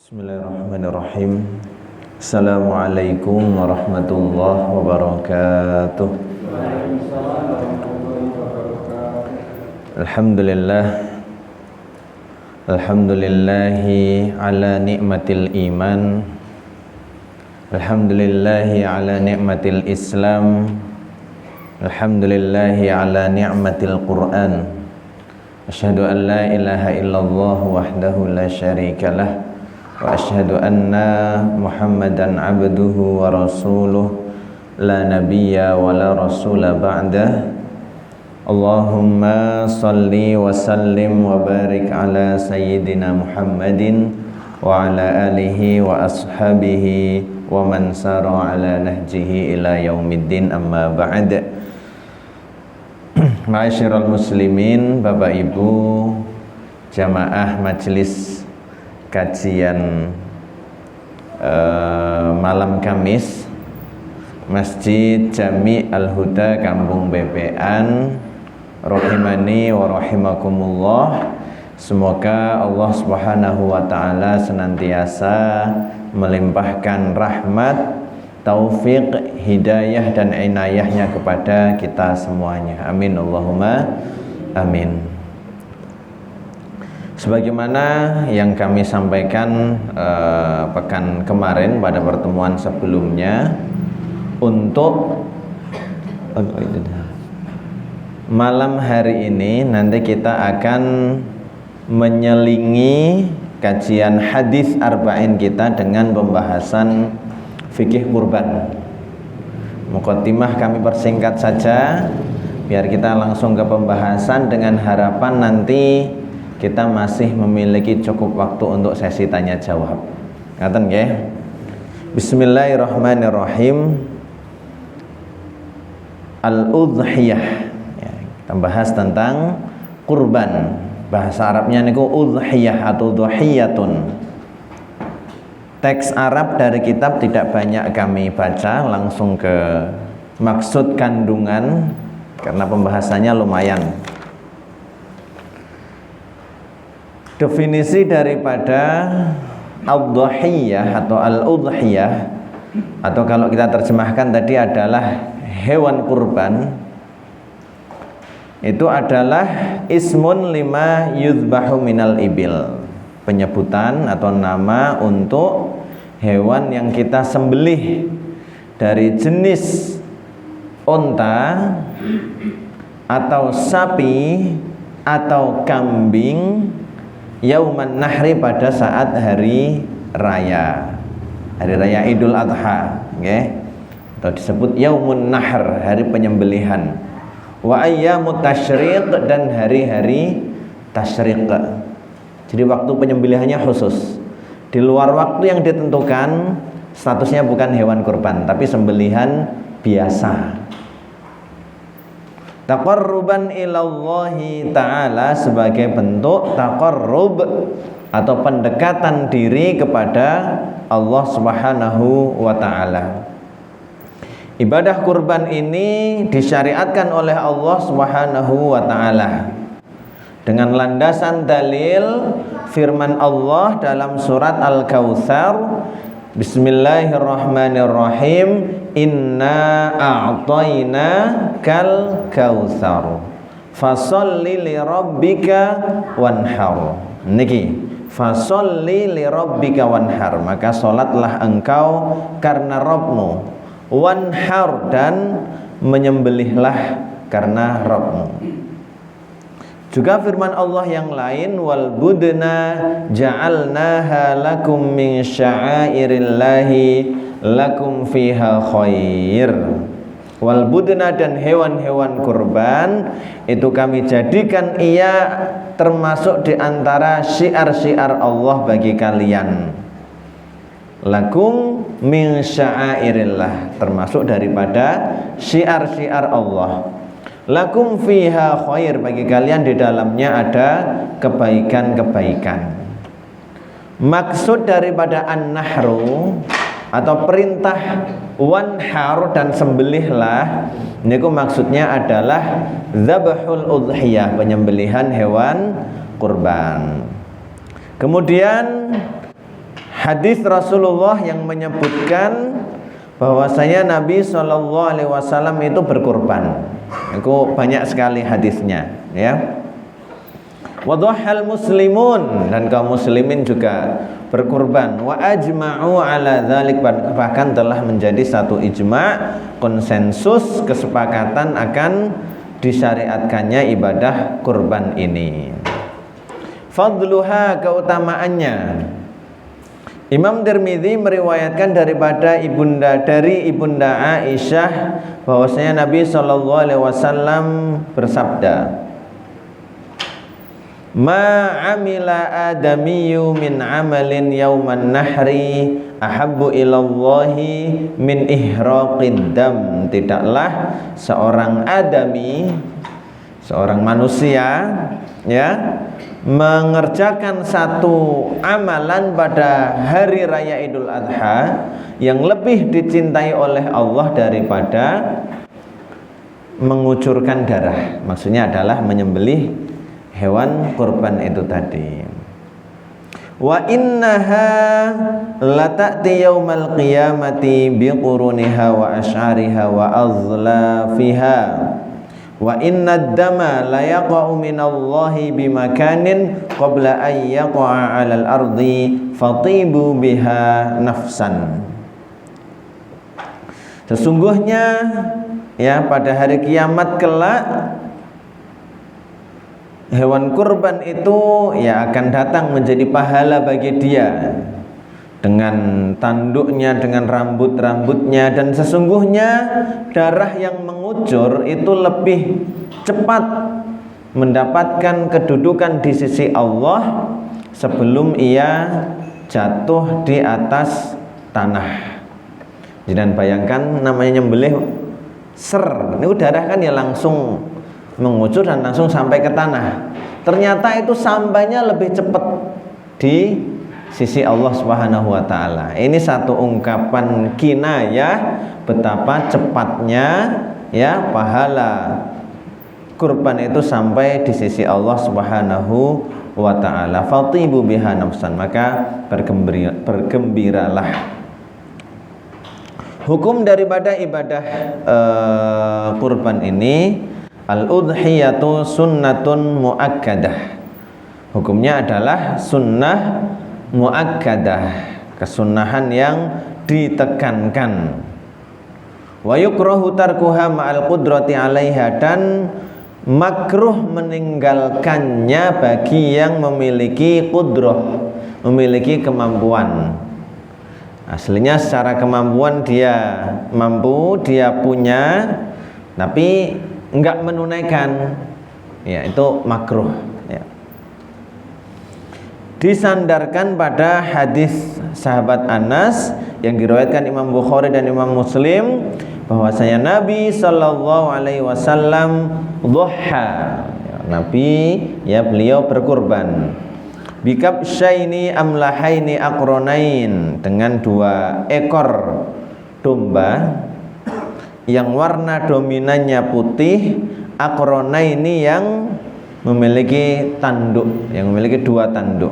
Bismillahirrahmanirrahim. Assalamualaikum warahmatullahi wabarakatuh. Alhamdulillah. Alhamdulillahi ala ni'matil iman. Alhamdulillahi ala ni'matil Islam. Alhamdulillahi ala ni'matil Qur'an. Asyhadu an la ilaha illallah wahdahu la syarikalah. Wa asyhadu anna Muhammadan abduhu wa rasuluh la nabiyya wa la rasula ba'dah. Allahumma salli wa sallim wa barik ala sayyidina Muhammadin wa ala alihi wa ashabihi wa man sara ala nahjihi ila yaumiddin, amma ba'd. Ma'asyiral muslimin, Bapak Ibu jamaah majelis kajian malam Kamis Masjid Jami Al-Huda Kampung Bebean, rahimani wa rahimakumullah. Semoga Allah Subhanahu wa taala senantiasa melimpahkan rahmat, taufik, hidayah dan inayahnya kepada kita semuanya. Amin Allahumma amin. Sebagaimana yang kami sampaikan pekan kemarin pada pertemuan sebelumnya, untuk malam hari ini nanti kita akan menyelingi kajian hadis arba'in kita dengan pembahasan fikih kurban. Muqaddimah kami persingkat saja biar kita langsung ke pembahasan, dengan harapan nanti kita masih memiliki cukup waktu untuk sesi tanya jawab. Ngaten nggih? Bismillahirrahmanirrahim. Al-udhiyah. Ya, kita bahas tentang kurban. Bahasa Arabnya niku udhiyah atau dhuhiyatun. Teks Arab dari kitab tidak banyak kami baca, langsung ke maksud kandungan karena pembahasannya lumayan. Definisi daripada al-dhuhiyah atau al-udhiyah, atau kalau kita terjemahkan tadi adalah hewan kurban, itu adalah ismun lima yudhbahu minal ibil, penyebutan atau nama untuk hewan yang kita sembelih dari jenis unta atau sapi atau kambing, yauman nahri, pada saat hari raya Idul Adha, okay? Atau disebut yaumun nahr, hari penyembelihan. Wa ayyamut tasyriq, dan hari-hari tasyriq. Jadi waktu penyembelihannya khusus. Di luar waktu yang ditentukan, statusnya bukan hewan kurban tapi sembelihan biasa. Taqarruban ilallahi ta'ala, sebagai bentuk taqarrub atau pendekatan diri kepada Allah Subhanahu wa ta'ala. Ibadah kurban ini disyariatkan oleh Allah Subhanahu wa ta'ala dengan landasan dalil firman Allah dalam surat Al-Kautsar. Bismillahirrahmanirrahim. Inna a'tayna kal kautsar fasolli li rabbika wanhar. Niki, fasolli li rabbika wanhar, maka solatlah engkau karena Rabbmu, wanhar, dan menyembelihlah karena Rabbmu. Juga firman Allah yang lain, wal budna ja'alnaha lakum min sya'airillahi lakum fiha khair. Wal budna, dan hewan-hewan kurban itu kami jadikan ia termasuk di antara syiar-syiar Allah bagi kalian. Lakum min sya'airillah, termasuk daripada syiar-syiar Allah. Lakum fiha khair, bagi kalian di dalamnya ada kebaikan-kebaikan. Maksud daripada an-nahru atau perintah wanhar dan sembelihlah, niku maksudnya adalah dzabhul udhiyah, penyembelihan hewan kurban. Kemudian hadis Rasulullah yang menyebutkan bahwasanya Nabi SAW itu berkurban. Itu banyak sekali hadisnya, ya. Wadhahal muslimun, dan kaum muslimin juga berkurban. Wa ajma'u ala dzalik, bahkan telah menjadi satu ijma', konsensus, kesepakatan akan disyariatkannya ibadah kurban ini. Fadluha, keutamaannya. Imam Tirmidzi meriwayatkan dari ibunda Aisyah bahwasanya Nabi SAW bersabda, ma amila adamiyyu min amalin yauman nahri ahabbu ilallahi min ihraqid dam. Tidaklah seorang adami, seorang manusia, ya, mengerjakan satu amalan pada hari raya Idul Adha yang lebih dicintai oleh Allah daripada mengucurkan darah. Maksudnya adalah menyembelih hewan kurban itu tadi. Wa innaha lata'ti yaumal qiyamati biquruniha wa asy'ariha wa azlafiha. Wa inna dama la yaqa'u minallahi bimakanin qabla an yaqa'a 'alal ardi fatibu biha nafsan. Sesungguhnya, ya, pada hari kiamat kelak hewan kurban itu, ya, akan datang menjadi pahala bagi dia dengan tanduknya, dengan rambut-rambutnya, dan sesungguhnya darah yang mengucur itu lebih cepat mendapatkan kedudukan di sisi Allah sebelum ia jatuh di atas tanah. Jangan bayangkan namanya nyembelih ini darah kan ya langsung mengucur dan langsung sampai ke tanah. Ternyata itu sampainya lebih cepat di sisi Allah Subhanahu wa taala. Ini satu ungkapan kinayah betapa cepatnya, ya, pahala kurban itu sampai di sisi Allah Subhanahu wa taala. Fatibu biha nafsan, maka bergembiralah. Hukum daripada ibadah kurban ini, al-udhiyatu sunnatun muakkadah. Hukumnya adalah sunnah muakkadah, kesunahan yang ditekankan. Wa yukrahu tarkuha ma'al qudrati 'alaiha, dan makruh meninggalkannya bagi yang memiliki qudrah, memiliki kemampuan. Aslinya secara kemampuan dia mampu, dia punya, tapi enggak menunaikan, ya, itu makruh, ya. Disandarkan pada hadis sahabat Anas yang diriwayatkan Imam Bukhari dan Imam Muslim bahwasanya Nabi sallallahu alaihi wasallam dhuha, Nabi, ya, beliau berkurban bikabsyaini amlahaini aqronain, dengan 2 ekor domba yang warna dominannya putih, aqronaini yang memiliki tanduk, yang memiliki 2 tanduk.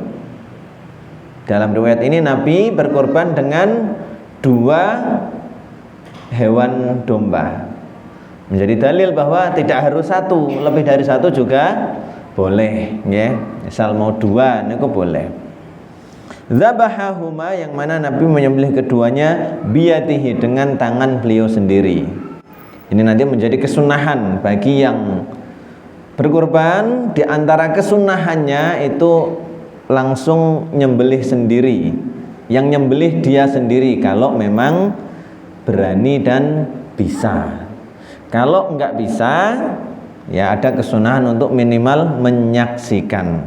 Dalam riwayat ini Nabi berkorban dengan 2 hewan domba. Menjadi dalil bahwa tidak harus 1, lebih dari 1 juga boleh, ya. Misal mau 2, itu boleh. Dzabahahuma, yang mana Nabi menyembelih keduanya biyadihi, dengan tangan beliau sendiri. Ini nanti menjadi kesunahan bagi yang berkurban. Di antara kesunahannya itu langsung nyembelih sendiri, yang nyembelih dia sendiri kalau memang berani dan bisa. Kalau enggak bisa, ya, ada kesunahan untuk minimal menyaksikan.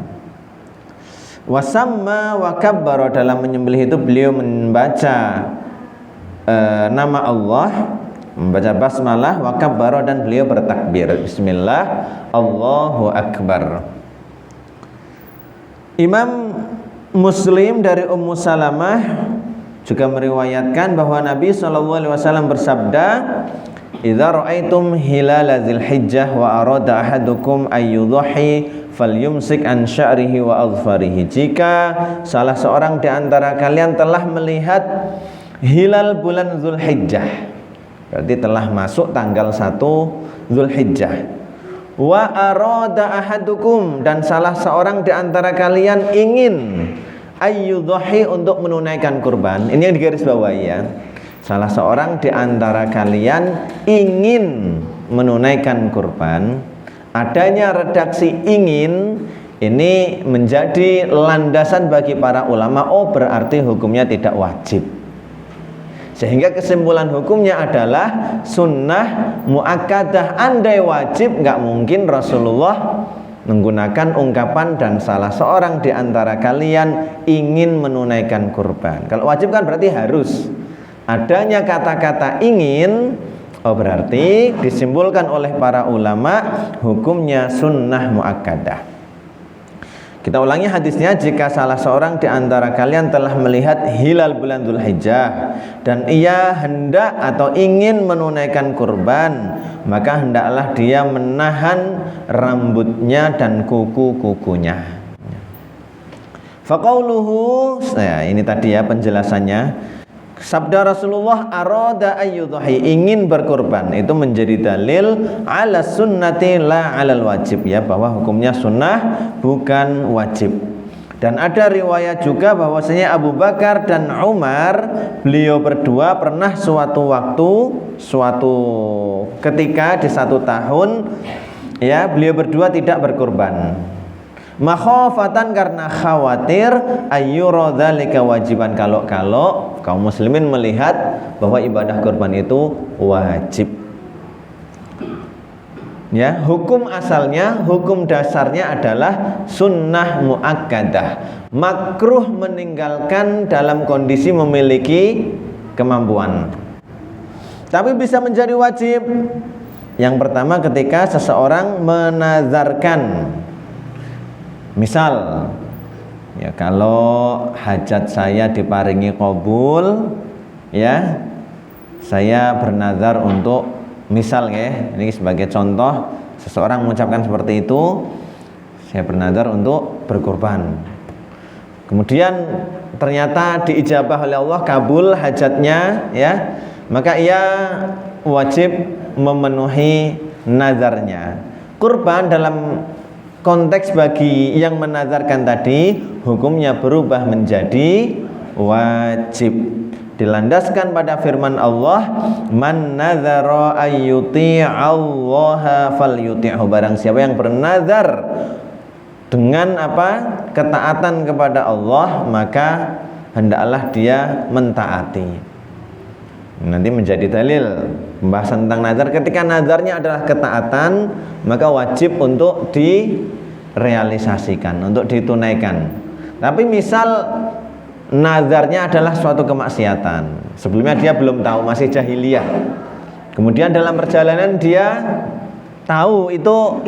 Wasamma wa kabbara, dalam menyembelih itu beliau membaca nama Allah, membaca basmalah, wa kabbara, dan beliau bertakbir, bismillah, Allahu akbar. Imam Muslim dari Ummu Salamah juga meriwayatkan bahwa Nabi SAW bersabda, idza ra'aitum hilala dzilhijjah wa arada ahadukum ayyudhi falyumsik an sya'rihi wa adfarihi. Jika salah seorang di antara kalian telah melihat hilal bulan Zulhijjah, berarti telah masuk tanggal 1 Zulhijjah, wa arada ahadukum, dan salah seorang di antara kalian ingin ayyudhahi, untuk menunaikan kurban. Ini yang digarisbawahi ya. Salah seorang di antara kalian ingin menunaikan kurban. Adanya redaksi ingin ini menjadi landasan bagi para ulama, oh berarti hukumnya tidak wajib. Sehingga kesimpulan hukumnya adalah sunnah muakkadah. Andai wajib, nggak mungkin Rasulullah menggunakan ungkapan dan salah seorang di antara kalian ingin menunaikan kurban. Kalau wajib kan berarti harus. Adanya kata-kata ingin, oh berarti disimpulkan oleh para ulama hukumnya sunnah muakkadah. Kita ulangi hadisnya, jika salah seorang di antara kalian telah melihat hilal bulan Dzulhijjah dan ia hendak atau ingin menunaikan kurban, maka hendaklah dia menahan rambutnya dan kuku-kukunya. Faqauluhu, nah ini tadi ya penjelasannya. Sabda Rasulullah arada ayyudhahi, ingin berkurban, itu menjadi dalil ala sunnati la alal wajib ya, bahwa hukumnya sunnah bukan wajib. Dan ada riwayat juga bahwasanya Abu Bakar dan Umar, beliau berdua pernah suatu waktu, suatu ketika di satu tahun ya, beliau berdua tidak berkurban. Makhofatan, karena khawatir ayyura dzalika wajiban, kalau kaum muslimin melihat bahwa ibadah kurban itu wajib. Ya, hukum asalnya, hukum dasarnya adalah sunnah muakkadah. Makruh meninggalkan dalam kondisi memiliki kemampuan. Tapi bisa menjadi wajib. Yang pertama ketika seseorang menazarkan, misal ya, kalau hajat saya diparingi qabul ya, saya bernazar untuk, misal ya, ini sebagai contoh, seseorang mengucapkan seperti itu, saya bernazar untuk berkorban. Kemudian ternyata diijabah oleh Allah, kabul hajatnya ya, maka ia wajib memenuhi nazarnya. Kurban dalam konteks bagi yang menazarkan tadi, hukumnya berubah menjadi wajib. Dilandaskan pada firman Allah, man nazara ayyuti'allaha falyuti'hu, barang siapa yang bernazar dengan apa? Ketaatan kepada Allah, maka hendaklah dia mentaati. Nanti menjadi dalil pembahasan tentang nazar. Ketika nazarnya adalah ketaatan, maka wajib untuk direalisasikan, untuk ditunaikan. Tapi misal nazarnya adalah suatu kemaksiatan, sebelumnya dia belum tahu, masih jahiliyah, kemudian dalam perjalanan dia tahu itu,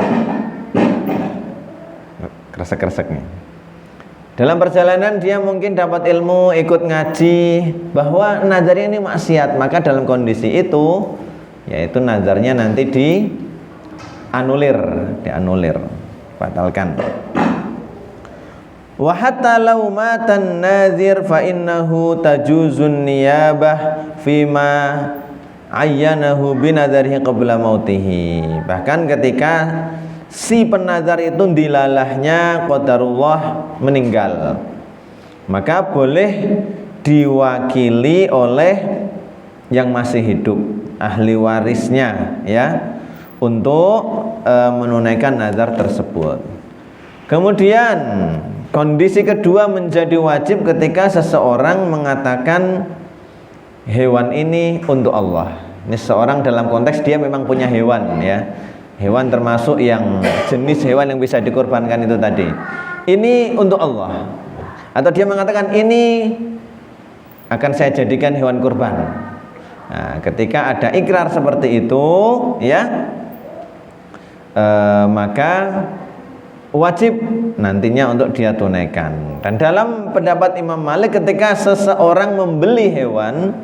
kresek-kresek nih, dalam perjalanan dia mungkin dapat ilmu, ikut ngaji bahwa nazarnya ini maksiat, maka dalam kondisi itu, yaitu nazarnya nanti dianulir, batalkan. Wa hatta law matan nazir fa innahu tajuzun niyabah fima ayyanahu binadarihi qabla mautihi. Bahkan ketika si penazar itu dilalahnya qadarullah meninggal, maka boleh diwakili oleh yang masih hidup, ahli warisnya ya, untuk menunaikan nazar tersebut. Kemudian kondisi kedua menjadi wajib ketika seseorang mengatakan hewan ini untuk Allah. Ini seseorang dalam konteks dia memang punya hewan ya, hewan termasuk yang jenis hewan yang bisa dikorbankan itu tadi, ini untuk Allah. Atau dia mengatakan ini akan saya jadikan hewan kurban. Nah, ketika ada ikrar seperti itu ya, maka wajib nantinya untuk dia tunaikan. Dan dalam pendapat Imam Malik, ketika seseorang membeli hewan,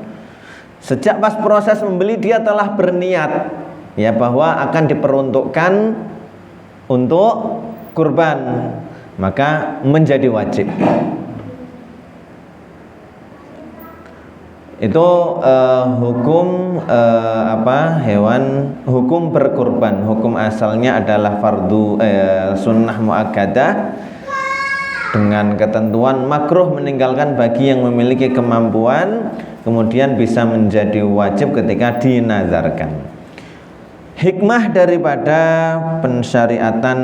sejak pas proses membeli dia telah berniat ya bahwa akan diperuntukkan untuk kurban, maka menjadi wajib. Itu hukum hukum berkurban. Hukum asalnya adalah fardu sunnah muakkadah, dengan ketentuan makruh meninggalkan bagi yang memiliki kemampuan, kemudian bisa menjadi wajib ketika dinazarkan. Hikmah daripada pensyariatan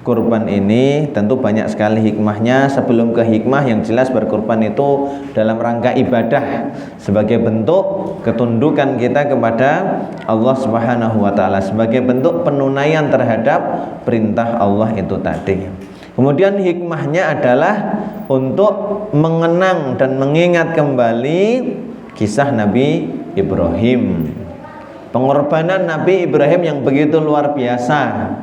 kurban ini tentu banyak sekali hikmahnya. Sebelum ke hikmah, yang jelas berkurban itu dalam rangka ibadah, sebagai bentuk ketundukan kita kepada Allah Subhanahu wa taala, sebagai bentuk penunaian terhadap perintah Allah itu tadi. Kemudian hikmahnya adalah untuk mengenang dan mengingat kembali kisah Nabi Ibrahim, pengorbanan Nabi Ibrahim yang begitu luar biasa.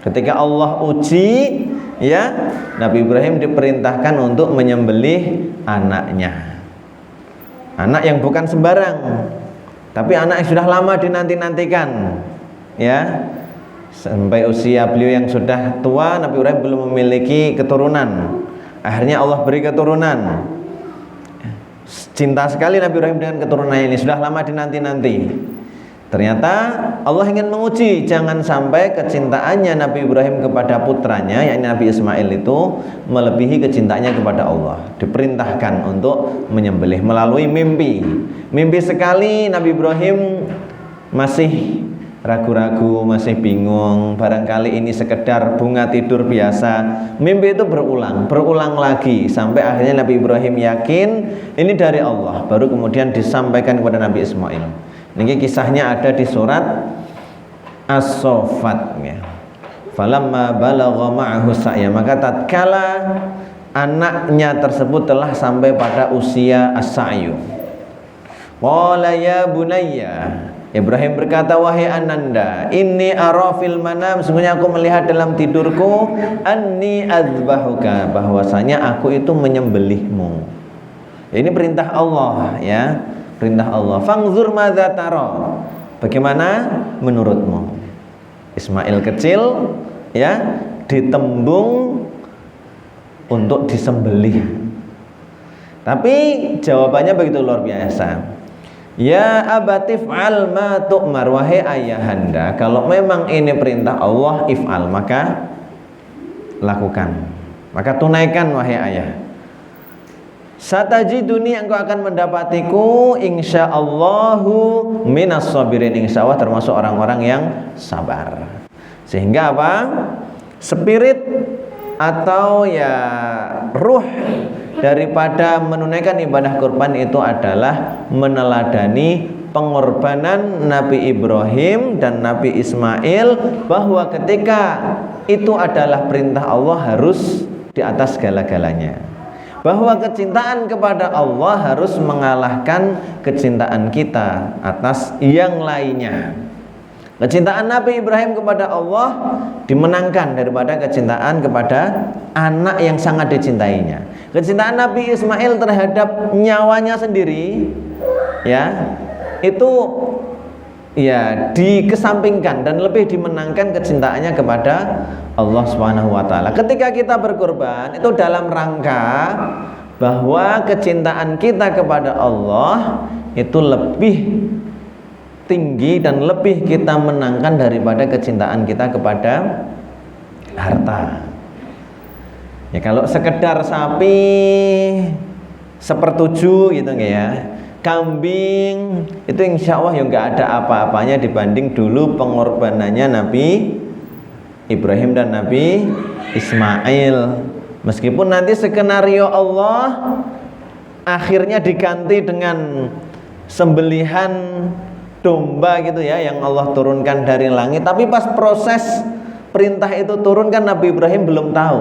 Ketika Allah uji, ya, Nabi Ibrahim diperintahkan untuk menyembelih anaknya. Anak yang bukan sembarang, tapi anak yang sudah lama dinanti-nantikan, ya. Sampai usia beliau yang sudah tua, Nabi Ibrahim belum memiliki keturunan. Akhirnya Allah beri keturunan. Cinta sekali Nabi Ibrahim dengan keturunan ini, sudah lama dinanti-nanti. Ternyata Allah ingin menguji, jangan sampai kecintaannya Nabi Ibrahim kepada putranya, yakni Nabi Ismail, itu melebihi kecintaannya kepada Allah. Diperintahkan untuk menyembelih melalui mimpi. Mimpi sekali Nabi Ibrahim masih ragu-ragu, masih bingung, barangkali ini sekedar bunga tidur biasa. Mimpi itu berulang lagi, sampai akhirnya Nabi Ibrahim yakin ini dari Allah, baru kemudian disampaikan kepada Nabi Ismail. Ini kisahnya ada di surat As-Saffat, ya. Falamma balagha ma'ahu sa'ya, maka tatkala anaknya tersebut telah sampai pada usia as-sa'yu, qala ya bunayya, Ibrahim berkata, wahai ananda, inni ara fil manam, sungguhnya aku melihat dalam tidurku, anni adzbahuka, bahwasanya aku itu menyembelihmu. Ini perintah Allah, ya, perintah Allah. Fangzur madza tara, bagaimana menurutmu? Ismail kecil, ya, ditembung untuk disembelih. Tapi jawabannya begitu luar biasa. Ya abatif al ma tu'mar, wahai ayahanda, kalau memang ini perintah Allah, if'al, maka lakukan, maka tunaikan wahai ayah. Satajiduni, engkau akan mendapatiku insyaallahu minas sabirin, insyaallah termasuk orang-orang yang sabar. Sehingga apa? Spirit atau ya ruh daripada menunaikan ibadah kurban itu adalah meneladani pengorbanan Nabi Ibrahim dan Nabi Ismail, bahwa ketika itu adalah perintah Allah harus di atas segala-galanya, bahwa kecintaan kepada Allah harus mengalahkan kecintaan kita atas yang lainnya. Kecintaan Nabi Ibrahim kepada Allah dimenangkan daripada kecintaan kepada anak yang sangat dicintainya. Kecintaan Nabi Ismail terhadap nyawanya sendiri, ya, itu ya dikesampingkan dan lebih dimenangkan kecintaannya kepada Allah Subhanahu wa taala. Ketika kita berkorban itu dalam rangka bahwa kecintaan kita kepada Allah itu lebih tinggi dan lebih kita menangkan daripada kecintaan kita kepada harta. Ya, kalau sekedar sapi sepertujuh gitu ya, kambing itu insya Allah ya nggak ada apa-apanya dibanding dulu pengorbanannya Nabi Ibrahim dan Nabi Ismail. Meskipun nanti skenario Allah akhirnya diganti dengan sembelihan domba gitu ya, yang Allah turunkan dari langit, tapi pas proses perintah itu turun kan Nabi Ibrahim belum tahu.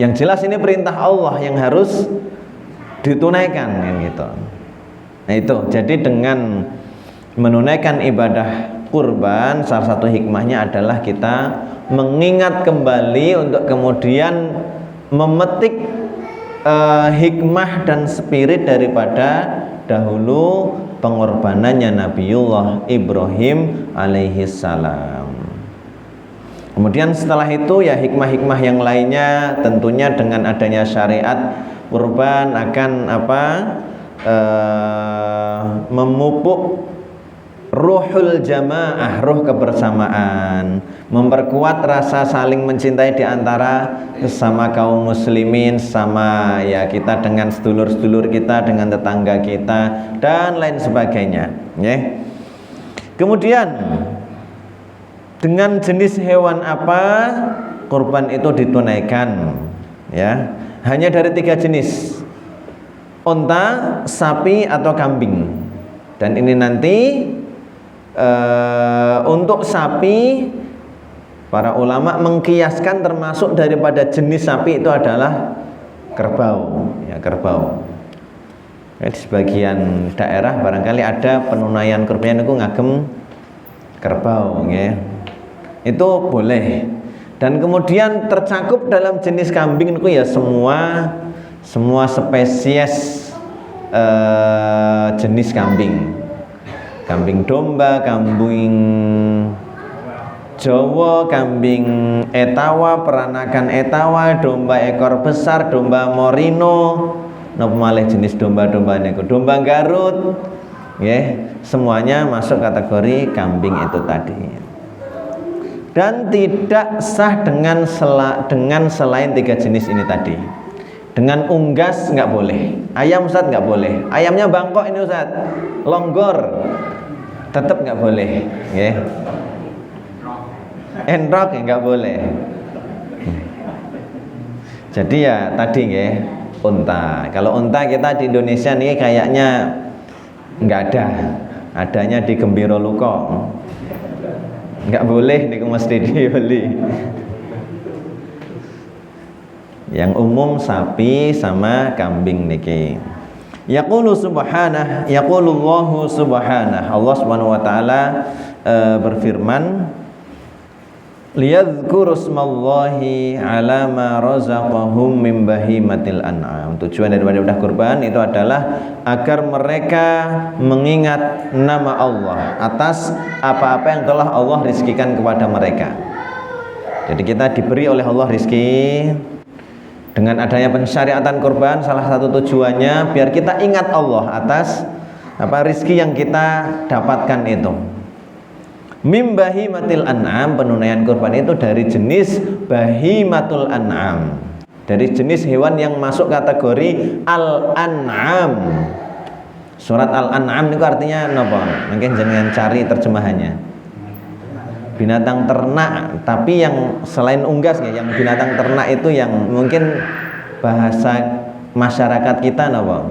Yang jelas ini perintah Allah yang harus ditunaikan kan gitu. Nah itu, jadi dengan menunaikan ibadah kurban, salah satu hikmahnya adalah kita mengingat kembali untuk kemudian memetik hikmah dan spirit daripada dahulu pengorbanannya Nabiullah Ibrahim alaihi salam. Kemudian setelah itu ya hikmah-hikmah yang lainnya, tentunya dengan adanya syariat kurban akan memupuk ruhul jamaah, ruh kebersamaan, memperkuat rasa saling mencintai di antara sesama kaum muslimin, sama ya kita dengan sedulur-sedulur kita, dengan tetangga kita dan lain sebagainya, ya. Kemudian dengan jenis hewan apa kurban itu ditunaikan, ya? Hanya dari 3 jenis, unta, sapi atau kambing. Dan ini nanti untuk sapi para ulama mengkiaskan termasuk daripada jenis sapi itu adalah kerbau, ya, kerbau. Di sebagian daerah barangkali ada penunaian kurban itu ngagem kerbau, ya. Itu boleh. Dan kemudian tercakup dalam jenis kambing itu ya semua spesies jenis kambing. Kambing domba, kambing Jawa, kambing etawa, peranakan etawa, domba ekor besar, domba morino, napa malih jenis domba-domba niku, domba Garut, ya, semuanya masuk kategori kambing itu tadi. Dan tidak sah dengan selain 3 jenis ini tadi. Dengan unggas nggak boleh, ayam Ustaz nggak boleh, ayamnya bangkok ini Ustaz, longgor, tetap nggak boleh, ya. Enrok ya nggak boleh. Jadi ya tadi, ya, unta. Kalau unta kita di Indonesia nih kayaknya nggak ada, adanya di Gembira Luko. Nggak boleh nih, mesti dibeli. Yang umum sapi sama kambing niki. Yaqulu subhanah, yaqulullahu subhanah. Allah Subhanahu wa taala berfirman, liyadhkuru ismallahi ala ma razaqahum min bahimatil an'am. Tujuan daripada ibadah kurban itu adalah agar mereka mengingat nama Allah atas apa-apa yang telah Allah rizkikan kepada mereka. Jadi kita diberi oleh Allah rizki. Dengan adanya pensyariatan kurban, salah satu tujuannya biar kita ingat Allah atas rizki yang kita dapatkan itu. Mim bahimatil an'am, penunaian kurban itu dari jenis bahimatul an'am, dari jenis hewan yang masuk kategori al-an'am. Surat al-an'am itu artinya apa? Mungkin jangan cari terjemahannya. Binatang ternak, tapi yang selain unggas, ya, yang binatang ternak itu yang mungkin bahasa masyarakat kita apa?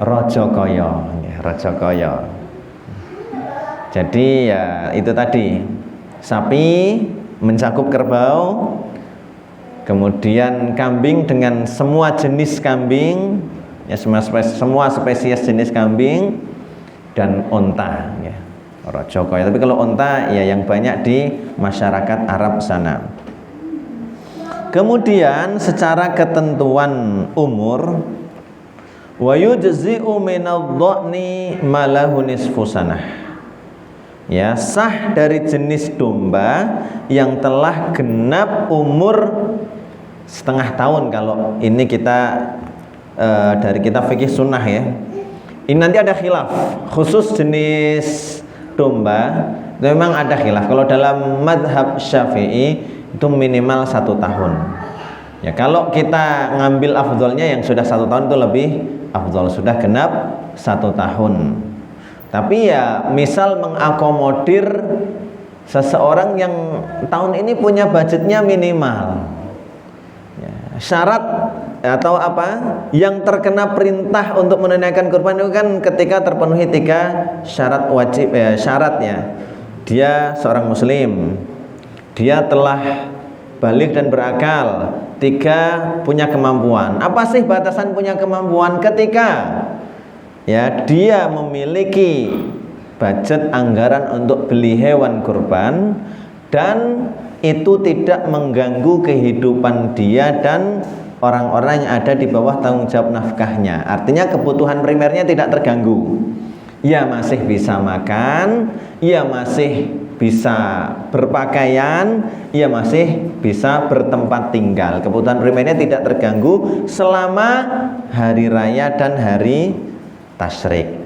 Rojokoyo, ya, rojokoyo. Jadi ya itu tadi, sapi mencakup kerbau, kemudian kambing dengan semua jenis kambing, ya, semua spesies jenis kambing, dan unta, ya, rojokoyo. Tapi kalau unta ya yang banyak di masyarakat Arab sana. Kemudian secara ketentuan umur, wa yujzi'u minadh-dha'ni ma lahu nisfu sanah. Ya, sah dari jenis domba yang telah genap umur setengah tahun. Kalau ini kita dari kita fikih sunnah, ya. Ini nanti ada khilaf khusus jenis domba, memang ada khilaf. Kalau dalam madhab Syafi'i itu minimal 1 tahun. Ya, kalau kita ngambil afdolnya yang sudah 1 tahun itu lebih afdol, sudah genap 1 tahun. Tapi ya misal mengakomodir seseorang yang tahun ini punya budgetnya minimal, ya, syarat atau yang terkena perintah untuk menunaikan kurban itu kan ketika terpenuhi 3 syarat wajib, ya, syaratnya dia seorang muslim, dia telah balik dan berakal, 3 punya kemampuan. Apa sih batasan punya kemampuan? Ketika ya dia memiliki budget anggaran untuk beli hewan kurban dan itu tidak mengganggu kehidupan dia dan orang-orang yang ada di bawah tanggung jawab nafkahnya. Artinya kebutuhan primernya tidak terganggu. Ia masih bisa makan, ia masih bisa berpakaian, ia masih bisa bertempat tinggal. Kebutuhan primernya tidak terganggu selama hari raya dan hari tasyrik.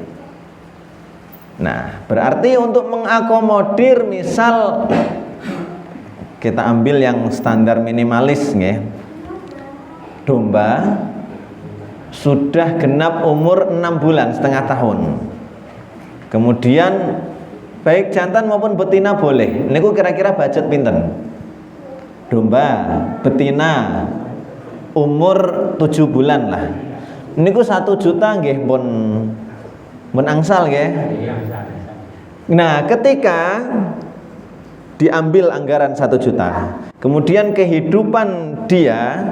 Nah, berarti untuk mengakomodir, misal kita ambil yang standar minimalis nggih. Domba sudah genap umur 6 bulan setengah tahun. Kemudian baik jantan maupun betina boleh. Niku kira-kira budget pinten? Domba betina umur 7 bulan lah. Niku 1 juta nggih pun angsal nggih. Nah, ketika diambil anggaran 1 juta, kemudian kehidupan dia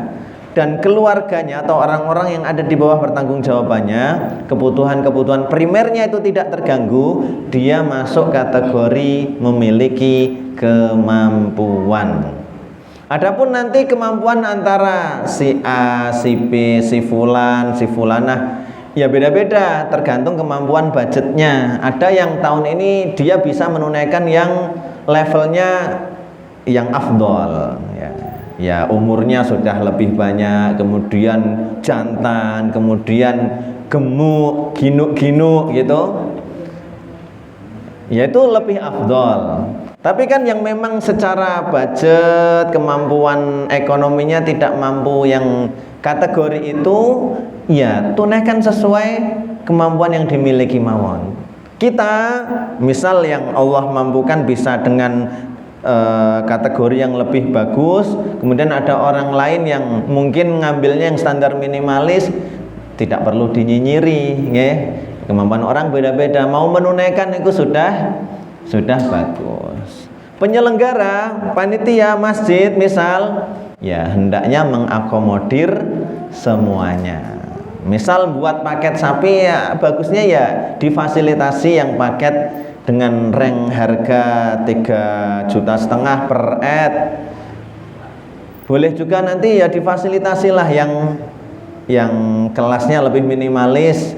dan keluarganya atau orang-orang yang ada di bawah pertanggungjawabannya, kebutuhan-kebutuhan primernya itu tidak terganggu, dia masuk kategori memiliki kemampuan. Adapun nanti kemampuan antara si A, si B, si fulan, si fulanah, ya beda-beda tergantung kemampuan budgetnya. Ada yang tahun ini dia bisa menunaikan yang levelnya yang afdol, ya umurnya sudah lebih banyak, kemudian jantan, kemudian gemuk, ginuk-ginuk gitu, yaitu lebih afdol. Tapi kan yang memang secara budget, kemampuan ekonominya tidak mampu yang kategori itu, ya tunaikan sesuai kemampuan yang dimiliki mawon. Kita misal yang Allah mampukan bisa dengan kategori yang lebih bagus, kemudian ada orang lain yang mungkin ngambilnya yang standar minimalis, tidak perlu dinyinyiri, nggih. Kemampuan orang beda-beda, mau menunaikan itu sudah bagus. Penyelenggara, panitia masjid misal, ya hendaknya mengakomodir semuanya. Misal buat paket sapi, ya bagusnya ya difasilitasi yang paket dengan reng harga 3,5 juta per ed. Boleh juga nanti ya difasilitasilah yang kelasnya lebih minimalis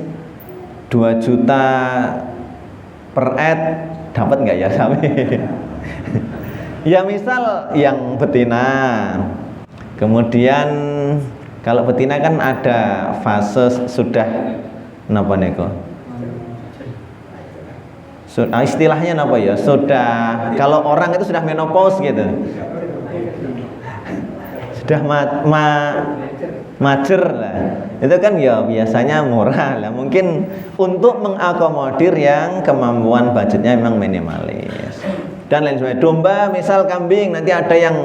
2 juta per ed, dapat nggak ya sapi? Ya misal yang betina. Kemudian kalau betina kan ada fase sudah napa niku? Istilahnya apa ya? Sudah, kalau orang itu sudah menopause gitu. Sudah mager lah. Itu kan ya biasanya murah lah. Mungkin untuk mengakomodir yang kemampuan budgetnya memang minimalis. Dan lain sebagainya. Domba, misal kambing, nanti ada yang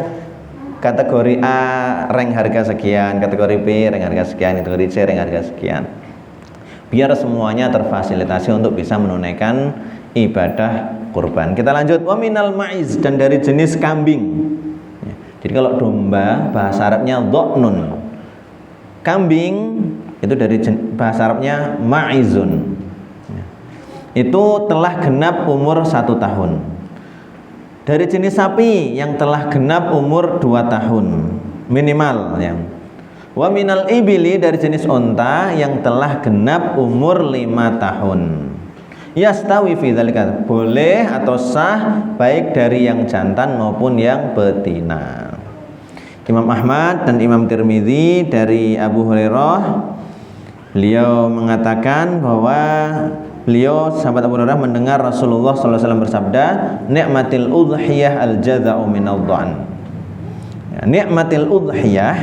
kategori A rank harga sekian, kategori B rank harga sekian, kategori C rank harga sekian. Biar semuanya terfasilitasi untuk bisa menunaikan ibadah kurban. Kita lanjut, wa minal ma'iz, dan dari jenis kambing. Jadi kalau domba bahasa Arabnya dha'nun. Kambing itu dari bahasa Arabnya ma'izun. Itu telah genap umur 1 tahun. Dari jenis sapi yang telah genap umur 2 tahun minimal ya. Wa minal ibili, dari jenis onta yang telah genap umur 5 tahun. Yastawi fi dzalika, boleh atau sah baik dari yang jantan maupun yang betina. Imam Ahmad dan Imam Tirmidzi dari Abu Hurairah, beliau mengatakan bahwa beliau sahabat Abu Hurairah mendengar Rasulullah SAW bersabda, "Ni'matil udhiyah al-jaza'u minadh dha'n." Ya, nikmatil udhiyah,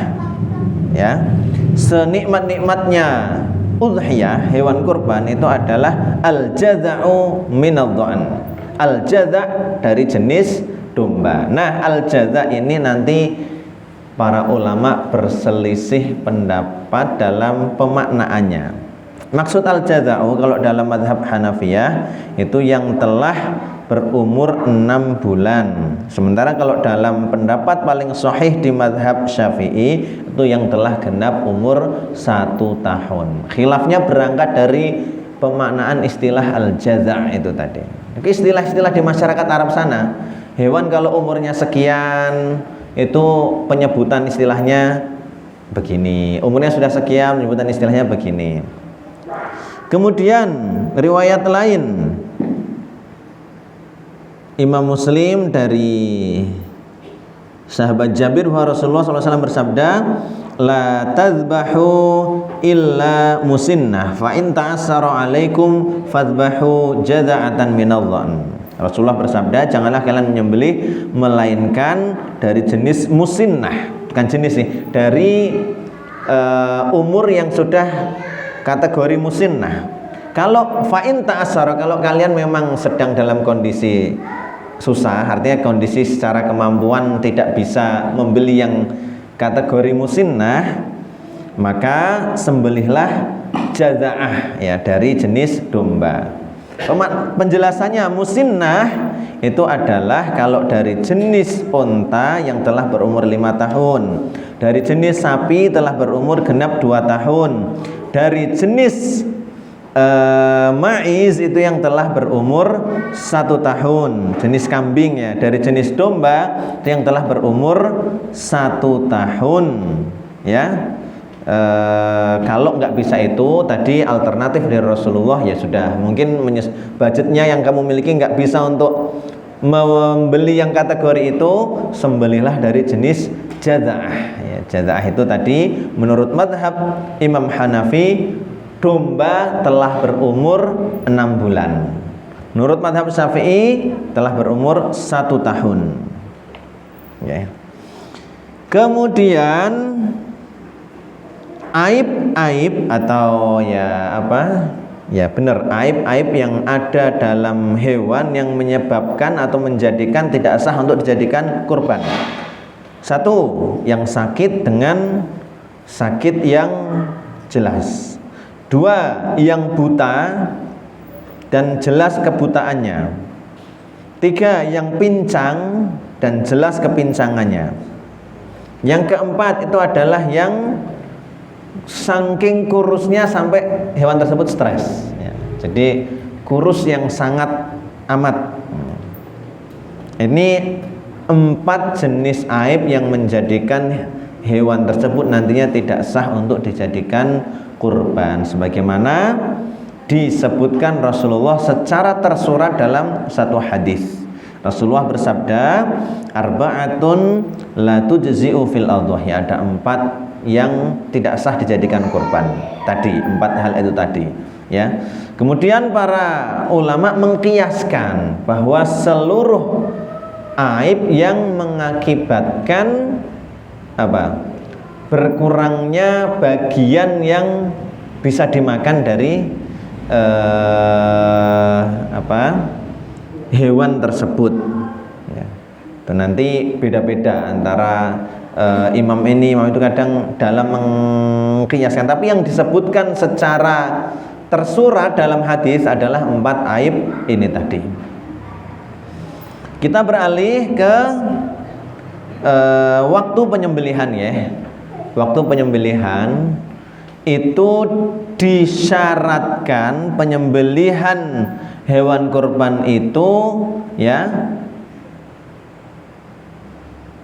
ya, senikmat-nikmatnya udhiyah, hewan kurban itu adalah al-jaza'u minadh dha'n. Al-jaza' dari jenis domba. Nah, al-jaza' ini nanti para ulama berselisih pendapat dalam pemaknaannya. Maksud al-jaza'u kalau dalam mazhab Hanafiyah itu yang telah berumur 6 bulan. Sementara kalau dalam pendapat paling sahih di mazhab Syafi'i itu yang telah genap umur 1 tahun. Khilafnya berangkat dari pemaknaan istilah al-jaza' itu tadi. Istilah-istilah di masyarakat Arab sana, hewan kalau umurnya sekian itu penyebutan istilahnya begini, umurnya sudah sekian penyebutan istilahnya begini. Kemudian riwayat lain Imam Muslim dari sahabat Jabir bahwa Rasulullah SAW bersabda, la tadhbahu illa musinnah fa in ta'assara alaikum fadhbahu jaza'atan minadh-dhann. Rasulullah bersabda, janganlah kalian menyembelih melainkan dari jenis musinnah, bukan jenis nih, dari umur yang sudah kategori musinnah. Kalau fa'in ta'assara, kalau kalian memang sedang dalam kondisi susah, artinya kondisi secara kemampuan tidak bisa membeli yang kategori musinnah, maka sembelihlah jaza'ah, ya, dari jenis domba. Penjelasannya, musinnah itu adalah kalau dari jenis unta yang telah berumur 5 tahun, dari jenis sapi telah berumur genap 2 tahun, dari jenis maiz itu yang telah berumur 1 tahun, jenis kambing, ya, dari jenis domba itu yang telah berumur 1 tahun, ya. Kalau nggak bisa itu tadi alternatif dari Rasulullah, ya sudah, mungkin budgetnya yang kamu miliki nggak bisa untuk membeli yang kategori itu, sembelihlah dari jenis jaza'ah, ya. Jaza'ah itu tadi menurut madhab Imam Hanafi domba telah berumur 6 bulan, menurut madhab Syafi'i telah berumur 1 tahun, ya. Kemudian aib-aib atau benar, aib-aib yang ada dalam hewan yang menyebabkan atau menjadikan tidak sah untuk dijadikan kurban. 1, yang sakit dengan sakit yang jelas. 2, yang buta dan jelas kebutaannya. 3, yang pincang dan jelas kepincangannya. Yang keempat itu adalah yang saking kurusnya sampai hewan tersebut stres, ya. Jadi kurus yang sangat amat. Ini 4 jenis aib yang menjadikan hewan tersebut nantinya tidak sah untuk dijadikan kurban, sebagaimana disebutkan Rasulullah secara tersurat dalam satu hadis. Rasulullah bersabda, arba'atun la tujzi'u fil adhahi, ada 4 yang tidak sah dijadikan kurban. Tadi 4 hal itu tadi, ya. Kemudian para ulama mengkiaskan bahwa seluruh aib yang mengakibatkan berkurangnya bagian yang bisa dimakan dari hewan tersebut, ya. Dan nanti beda-beda antara imam itu kadang dalam mengkiaskan, tapi yang disebutkan secara tersurat dalam hadis adalah 4 aib ini tadi. Kita beralih ke waktu penyembelihan, ya. Waktu penyembelihan itu disyaratkan penyembelihan hewan kurban itu, ya,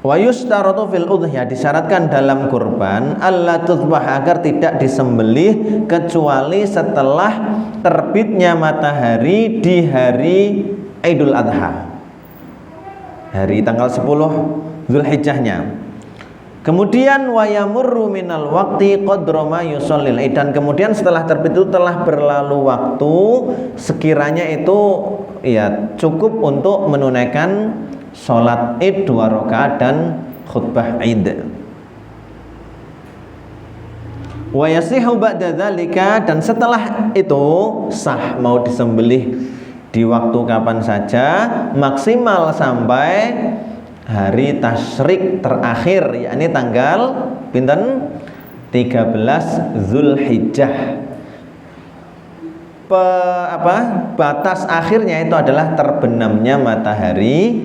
wa yustaratu fil udhiyah, disyaratkan dalam kurban alla tuzbah, agar tidak disembelih kecuali setelah terbitnya matahari di hari Idul Adha, hari tanggal 10 Zulhijjahnya. Kemudian wa yamurru minal waqti qadra ma yusallil, dan kemudian setelah terbit itu telah berlalu waktu sekiranya itu, ya, cukup untuk menunaikan sholat id 2 rakaat dan khutbah id. Wa yasihu ba'da dzalika, dan setelah itu sah mau disembelih di waktu kapan saja, maksimal sampai hari tasyrik terakhir, yakni tanggal pinten 13 Zulhijjah. Batas akhirnya itu adalah terbenamnya matahari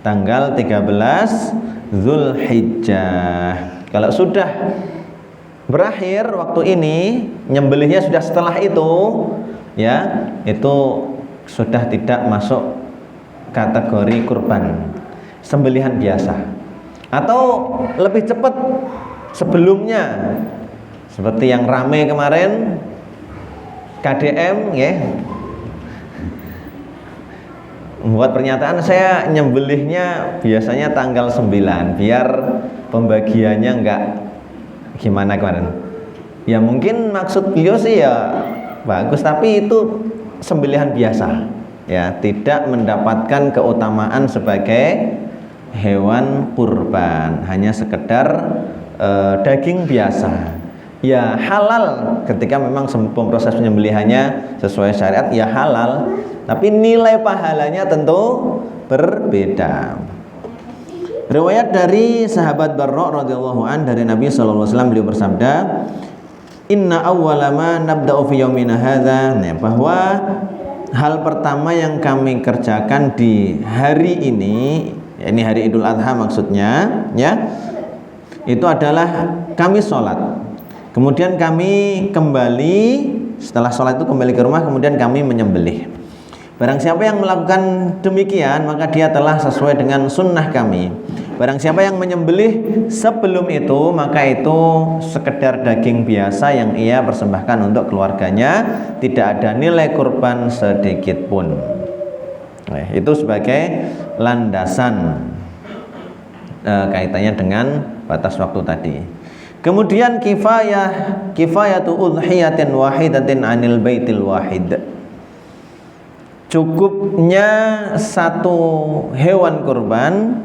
tanggal 13 Zulhijjah. Kalau sudah berakhir waktu ini, nyembelihnya sudah setelah itu, ya, itu sudah tidak masuk kategori kurban, sembelihan biasa. Atau lebih cepat sebelumnya, seperti yang rame kemarin KDM, ya, membuat pernyataan saya nyembelihnya biasanya tanggal 9 biar pembagiannya enggak gimana kemarin. Ya mungkin maksud beliau sih ya bagus, tapi itu sembelihan biasa ya, tidak mendapatkan keutamaan sebagai hewan kurban, hanya sekedar daging biasa. Ya halal ketika memang proses penyembelihannya sesuai syariat, ya halal, tapi nilai pahalanya tentu berbeda. Riwayat dari sahabat Barra radhiyallahu an dari Nabi sallallahu alaihi wasallam, beliau bersabda, "Inna awwala ma nabda'u fi yaumina hadza," bahwa hal pertama yang kami kerjakan di hari ini, ini hari Idul Adha maksudnya, ya, itu adalah kami sholat. Kemudian kami kembali, setelah sholat itu kembali ke rumah, kemudian kami menyembelih. Barang siapa yang melakukan demikian, maka dia telah sesuai dengan sunnah kami. Barang siapa yang menyembelih sebelum itu, maka itu sekedar daging biasa yang ia persembahkan untuk keluarganya, tidak ada nilai kurban sedikit pun. Nah, itu sebagai landasan kaitannya dengan batas waktu tadi. Kemudian kifayatu udhiyatin wahidatin anil baitil wahid. Cukupnya satu hewan kurban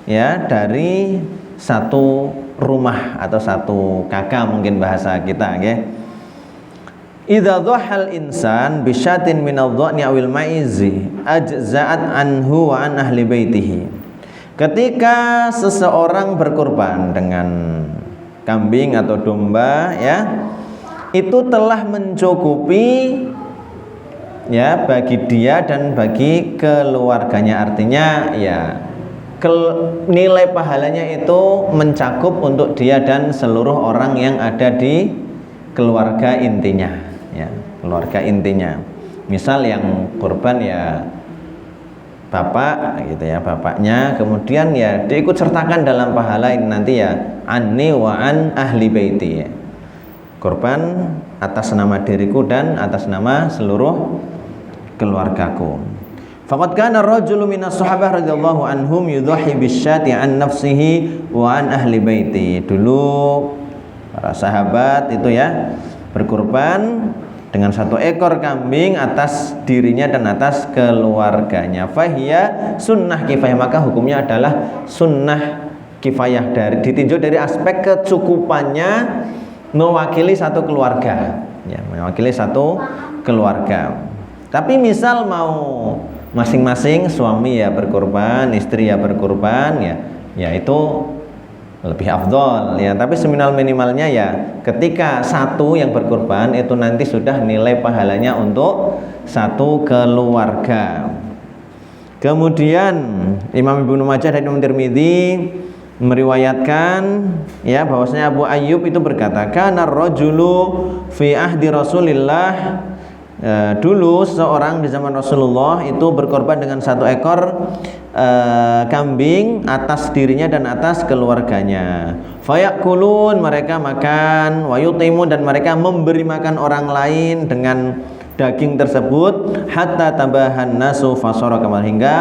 ya dari satu rumah atau satu kakak mungkin bahasa kita, ya. Idza dhahal insan bi syatin min adh-dhani awil maizi ajza'at anhu wa an ahli baitihi. Ketika seseorang berkurban dengan kambing atau domba, ya, itu telah mencukupi ya bagi dia dan bagi keluarganya. Artinya ya nilai pahalanya itu mencakup untuk dia dan seluruh orang yang ada di keluarga intinya, ya, keluarga intinya. Misal yang kurban ya bapak gitu ya, bapaknya, kemudian ya diikut sertakan dalam pahala ini nanti ya anni wa an ahli baiti, ya. Kurban atas nama diriku dan atas nama seluruh keluargaku. Faqad kana ar-rajulu minas sahabah radhiyallahu anhum yudhahi bisyati an nafsihi wa an ahli baiti. Dulu para sahabat itu ya berkurban dengan satu ekor kambing atas dirinya dan atas keluarganya. Fahiya sunnah kifayah, maka hukumnya adalah sunnah kifayah, dari ditinjau dari aspek kecukupannya mewakili satu keluarga, ya, mewakili satu keluarga. Tapi misal mau masing-masing suami ya berkurban, istri ya berkurban, ya itu lebih afdol, ya. Tapi seminimal-minimalnya ya ketika satu yang berkurban itu nanti sudah nilai pahalanya untuk satu keluarga. Kemudian Imam Ibnu Majah dan Imam Tirmidzi meriwayatkan ya bahwasanya Abu Ayyub itu berkata, kana rajulu fi ahdi Rasulillah, dulu seorang di zaman Rasulullah itu berkorban dengan satu ekor kambing atas dirinya dan atas keluarganya. Fayakulun, mereka makan, wayutimun, dan mereka memberi makan orang lain dengan daging tersebut, hatta tabahan nasu fasara kamal, hingga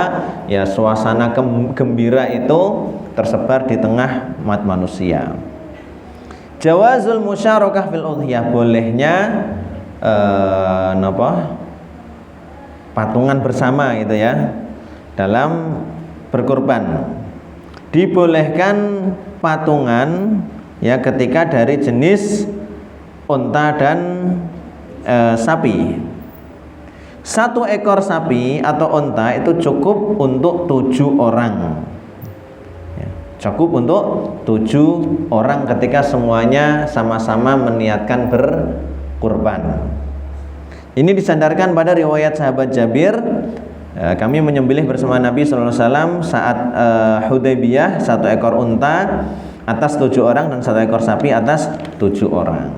ya suasana gembira itu tersebar di tengah umat manusia. Jawazul musyarakah fil udhiyah, bolehnya patungan bersama gitu ya dalam berkurban. Dibolehkan patungan ya ketika dari jenis unta dan sapi. Satu ekor sapi atau unta itu cukup untuk 7 orang, ya, cukup untuk 7 orang ketika semuanya sama-sama meniatkan berkurban. Ini disandarkan pada riwayat sahabat Jabir, kami menyembelih bersama Nabi SAW saat Hudaybiyah 1 ekor unta atas 7 orang dan 1 ekor sapi atas 7 orang.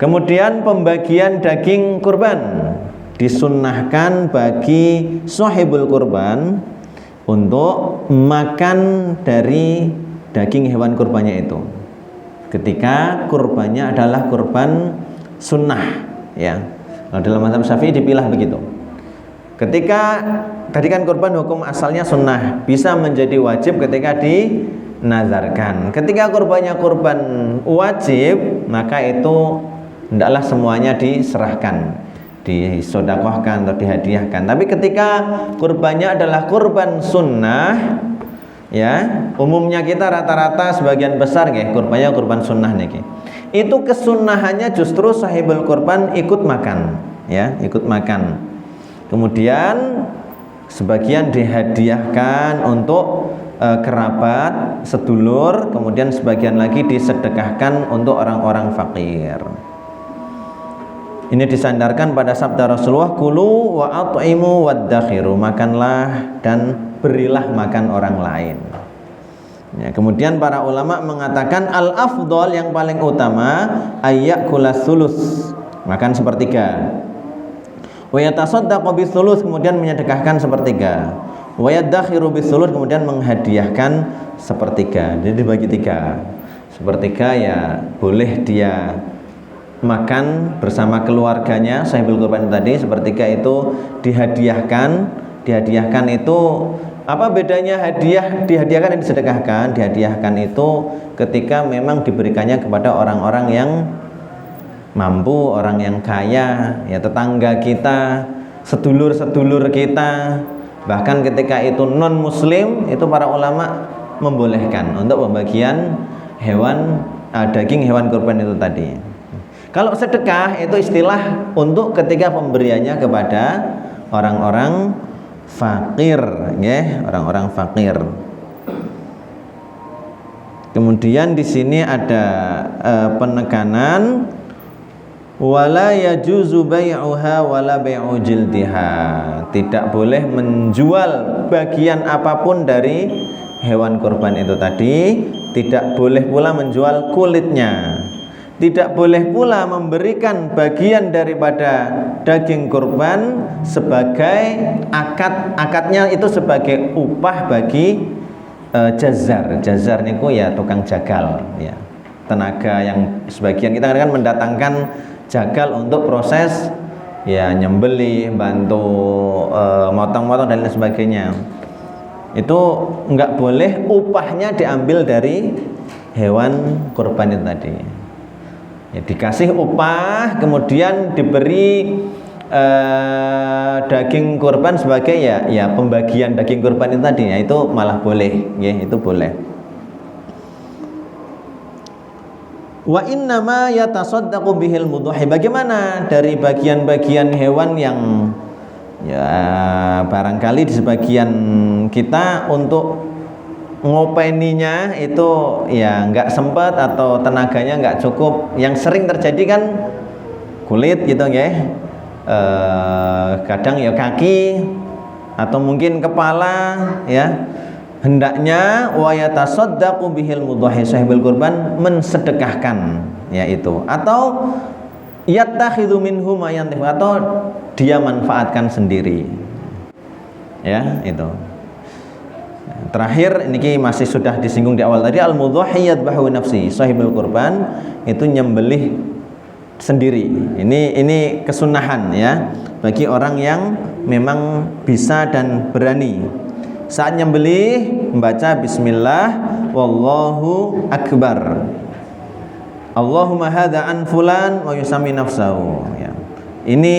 Kemudian pembagian daging kurban disunnahkan bagi sahibul kurban untuk makan dari daging hewan kurbannya itu ketika kurbannya adalah kurban sunnah, ya. Nah, dalam mazhab Syafi'i dipilah begitu. Ketika tadi kan kurban hukum asalnya sunnah, bisa menjadi wajib ketika dinazarkan. Ketika kurbannya kurban wajib, maka itu hendaklah semuanya diserahkan, disodakohkan atau dihadiahkan. Tapi ketika kurbannya adalah kurban sunnah, ya umumnya kita rata-rata sebagian besar kurbannya kurban sunnah nih. Itu kesunnahannya justru sahibul kurban ikut makan, ya ikut makan. Kemudian sebagian dihadiahkan untuk kerabat, sedulur, kemudian sebagian lagi disedekahkan untuk orang-orang fakir. Ini disandarkan pada sabda Rasulullah, kulu wa at'imu waddakhiru, makanlah dan berilah makan orang lain. Ya, kemudian para ulama mengatakan al-afdol yang paling utama ayyakula sulus, makan sepertiga. Wa yatasaddaqu bisulus, kemudian menyedekahkan sepertiga. Wa yaddakhiru bisulus, kemudian menghadiahkan sepertiga. Jadi dibagi tiga. Sepertiga ya boleh dia makan bersama keluarganya sahibul kurban tadi, sepertiga itu dihadiahkan itu apa bedanya hadiah dihadiahkan dan disedekahkan? Dihadiahkan itu ketika memang diberikannya kepada orang-orang yang mampu, orang yang kaya, ya tetangga kita, sedulur-sedulur kita. Bahkan ketika itu non muslim, itu para ulama membolehkan untuk pembagian hewan daging hewan kurban itu tadi. Kalau sedekah itu istilah untuk ketika pemberiannya kepada orang-orang fakir, ya, orang-orang fakir. Kemudian di sini ada penekanan wala yajuzu bai'uha wala bai'u jildiha. Tidak boleh menjual bagian apapun dari hewan kurban itu tadi, tidak boleh pula menjual kulitnya. Tidak boleh pula memberikan bagian daripada daging kurban sebagai akadnya itu sebagai upah bagi jazar. Jazar niku ya tukang jagal, ya. Tenaga yang sebagian kita kan mendatangkan jagal untuk proses ya nyembelih, bantu motong-motong dan lain sebagainya. Itu enggak boleh upahnya diambil dari hewan kurban itu tadi. Ya, dikasih upah, kemudian diberi daging kurban sebagai ya pembagian daging kurban itu tadi, ya, itu malah boleh, ya, itu boleh. Wa innama yatasaddaqu bihil mudhahi. Bagaimana dari bagian-bagian hewan yang ya barangkali di sebagian kita untuk ngopeninya itu ya nggak sempat atau tenaganya nggak cukup. Yang sering terjadi kan kulit gitu ya, kadang ya kaki atau mungkin kepala, ya. Hendaknya wa yatasaddaqu bihil mudhahi, sahibul kurban mensedekahkan, ya itu, atau yattakhidhu minhu ma yantif, atau dia manfaatkan sendiri, ya itu. Terakhir ini masih sudah disinggung di awal tadi, al-mudhahi yadbahu nafsi, sahibul kurban itu nyembelih sendiri. Ini kesunahan, ya, bagi orang yang memang bisa dan berani. Saat nyembelih membaca bismillah wallahu akbar. Allahumma hadza an fulan wa yusami nafsahu, ya. Ini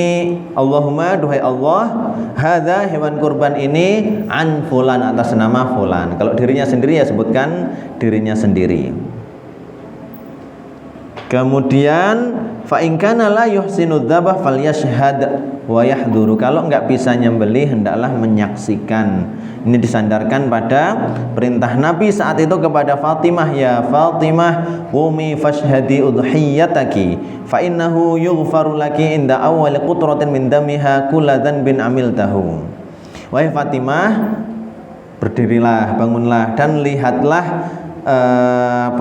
Allahumma, duhai Allah, hadza hewan kurban ini an fulan, atas nama fulan. Kalau dirinya sendiri ya sebutkan dirinya sendiri. Kemudian fa in kana la yuhsinu dzabah falyashhad wa yahduru. Kalau enggak bisa nyembelih hendaklah menyaksikan. Ini disandarkan pada perintah Nabi saat itu kepada Fatimah, ya Fatimah qumi fashhadi udhiyataki fa innahu yughfaru laki inda awwali qutratin min damiha kulladzan bin amiltahu. Wahai Fatimah, berdirilah, bangunlah dan lihatlah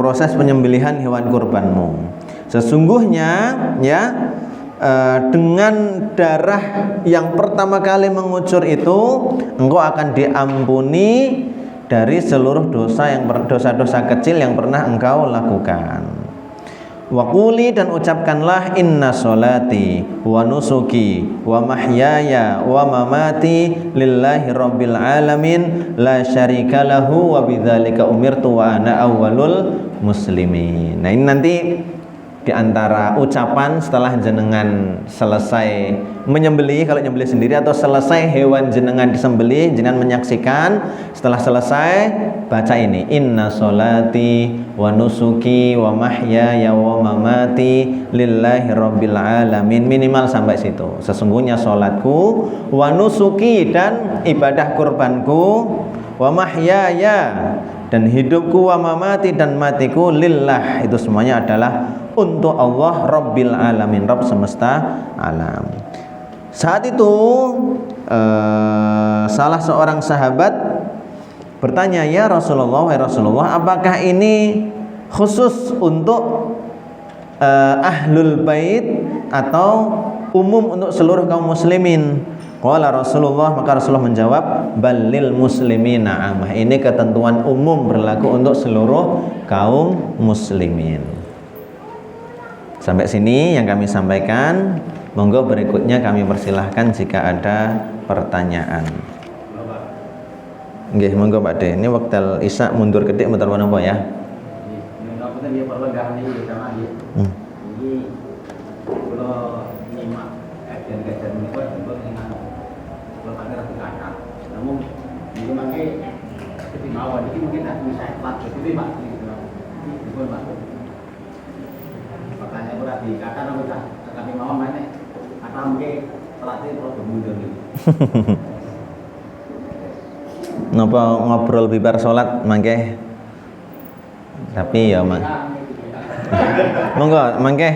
proses penyembelihan hewan kurbanmu. Sesungguhnya, ya, dengan darah yang pertama kali mengucur itu engkau akan diampuni dari seluruh dosa-dosa kecil yang pernah engkau lakukan. Wa quli, dan ucapkanlah, inna sholati wa nusuki wa mahyaya wa mamati lillahi rabbil alamin la syarika lahu wa bidzalika umirtu wa ana awwalul muslimin. Nah, ini nanti di antara ucapan setelah jenengan selesai menyembelih, kalau nyembelih sendiri atau selesai hewan jenengan disembelih, jenengan menyaksikan, setelah selesai baca ini, inna sholati wa nusuki wa mahyaya wa mamati lillahi rabbil alamin, minimal sampai situ. Sesungguhnya sholatku, wa nusuki, dan ibadah kurbanku, wa mahyaya, dan hidupku, wa mamati, dan matiku, lillah, itu semuanya adalah untuk Allah Rabbil Alamin, Rabb semesta alam. Saat itu salah seorang sahabat bertanya, ya Rasulullah, wahai Rasulullah, apakah ini khusus untuk ahlul bait atau umum untuk seluruh kaum muslimin? Qala Rasulullah, maka Rasulullah menjawab, balil muslimina amah, ini ketentuan umum berlaku untuk seluruh kaum muslimin. Sampai sini yang kami sampaikan. Monggo berikutnya kami persilahkan jika ada pertanyaan. Nggih, monggo Pak De. Ini waktu Isya mundur kedik muter apa ya? Ini dia perlegahan ini sama dia. Ini kalau nyimak kajian-kajian ini kok bentuk dengan kalau pada kata. Namun ini mangke ketimawon ini mungkin ada bisa plat jadi Pak. Ini Pak. Makanya berarti kata kita kami mau mana kata mungkin pelatih produk mundur ini. Napa ngobrol bibar salat mangke, tapi ya monggo mangke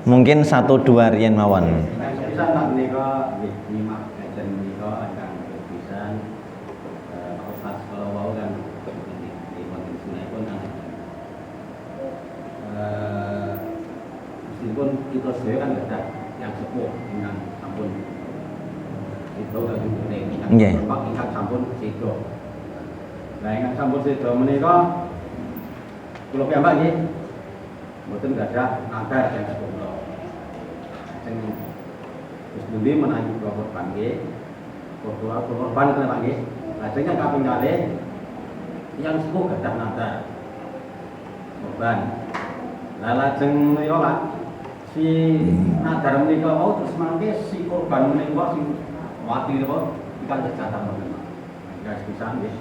mungkin 1-2 riyen mawon. Bisa tak menika nyimak kajian menika akan bisa pas kalau mau kan di kondisi pun kan meskipun kita sendiri kan ada yang sepuh dengan sampun itu kan juga ingat sampun sido. Nah ingat sampun sido menika kula piyambak nggih mboten gadah nagar yang sepuh kula. Sing wis pundi menawi kula korban nggih. Kula korban kena Pak nggih. Lajeng yang kaping kalih yang sepuh gadah nagar korban. Lah lajeng menika Pak si nagar menika mau terus mangke si korban menika sing wati napa ikan jatah menika. Guys bisa nggih.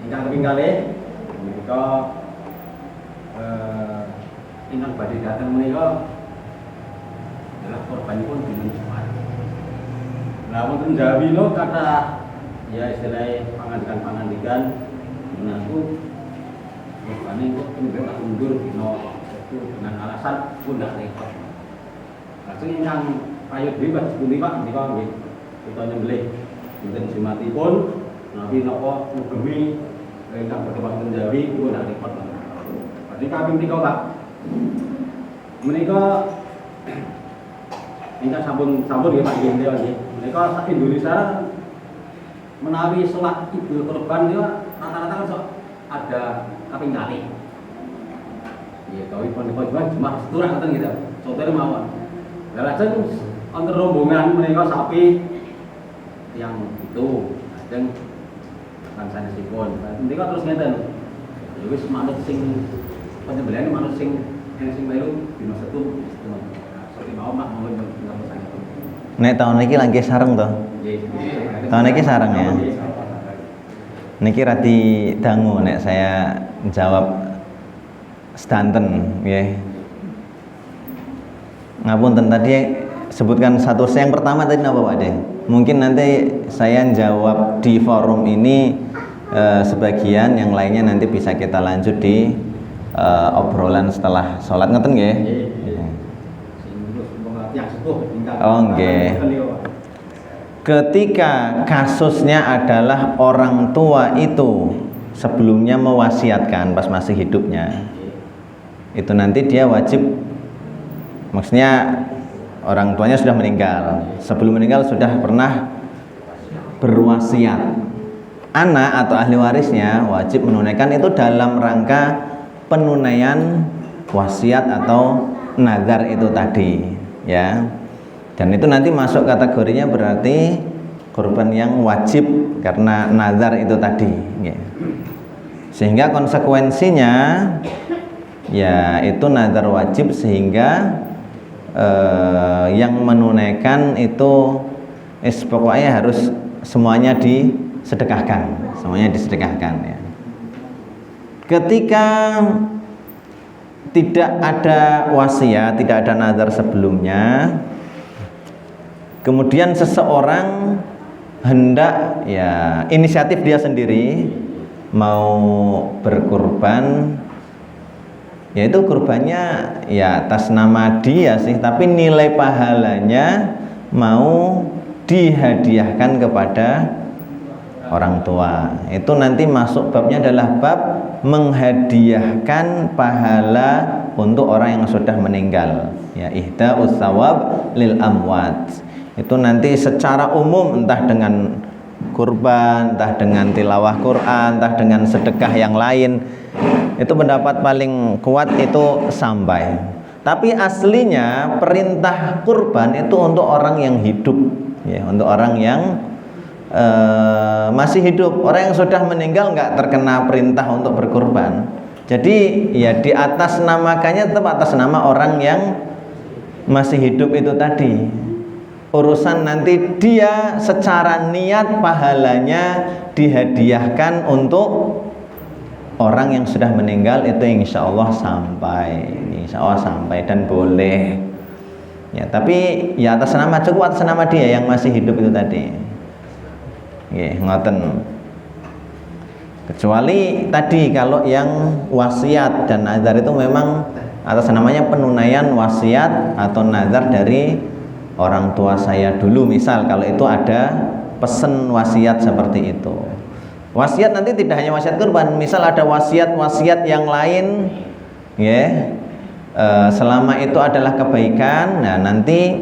Ingkang kaping kalih menika ingkang badhe dateng menika adalah korbanipun dinten Jumat. Lah wonten Jawi lo kata ya istilahnya pangandikan mengaku korbane kok mundur dino itu dengan alasan pundak repot. Lajeng ingkang payu bebas pundi Pak menika nggih kita nyembelih dinten Jumatipun nabi napa ngugemi ingkang berkembang ten Jawi pundak repot. Berarti kaping 3 Pak menika ingkang sampun nggih Pak nggih nggih. Menika sak Indonesia menawi salat Idul Kurban niku rata-rata kan sok ada kaping kali. Ya kawin pun cuma seturang ngoten gitu. Saudara mawon. Lah lajeng wonten rombongan menika sapi yang itu lajeng kan sanesipun. Menika terus ngeten. Ya wis manut sing penyembelihan manut sing melu dina Setu. Seperti mawon Pak mawon pesan itu. Nek tahun iki lagi sareng to. Nggih. Tahun iki sareng ya. Niki radi dangu nek saya jawab sedanten nggih. Ngapunten tadi sebutkan satu yang pertama tadi apa Pak De? Mungkin nanti saya jawab di forum ini sebagian, yang lainnya nanti bisa kita lanjut di obrolan setelah sholat ngeten nggih. Oh nggih. Ketika kasusnya adalah orang tua itu sebelumnya mewasiatkan pas masih hidupnya, itu nanti dia wajib, maksudnya orang tuanya sudah meninggal, sebelum meninggal sudah pernah berwasiat, anak atau ahli warisnya wajib menunaikan itu dalam rangka penunaian wasiat atau nazar itu tadi, ya. Dan itu nanti masuk kategorinya berarti kurban yang wajib karena nazar itu tadi, ya. Sehingga konsekuensinya ya itu nazar wajib, sehingga yang menunaikan itu pokoknya harus semuanya disedekahkan, ya. Ketika tidak ada wasiat, tidak ada nazar sebelumnya, kemudian seseorang hendak, ya, inisiatif dia sendiri mau berkurban, yaitu kurbannya ya atas nama dia sih, tapi nilai pahalanya mau dihadiahkan kepada orang tua. Itu nanti masuk babnya adalah bab menghadiahkan pahala untuk orang yang sudah meninggal, ya, ihda'us tsawab lil amwat. Itu nanti secara umum, entah dengan kurban, entah dengan tilawah Quran, entah dengan sedekah yang lain, itu pendapat paling kuat itu sampai. Tapi aslinya perintah kurban itu untuk orang yang hidup, ya, untuk orang yang masih hidup. Orang yang sudah meninggal nggak terkena perintah untuk berkurban. Jadi ya di atas namakannya tetap atas nama orang yang masih hidup itu tadi. Urusan nanti dia secara niat pahalanya dihadiahkan untuk orang yang sudah meninggal, itu insya Allah sampai dan boleh, ya. Tapi ya atas nama, cukup atas nama dia yang masih hidup itu tadi, ya, ngoten. Kecuali tadi kalau yang wasiat dan nazar itu memang atas namanya penunaian wasiat atau nazar dari orang tua saya dulu, misal kalau itu ada pesen wasiat seperti itu. Wasiat nanti tidak hanya wasiat kurban, misal ada wasiat yang lain, ya, selama itu adalah kebaikan, nah nanti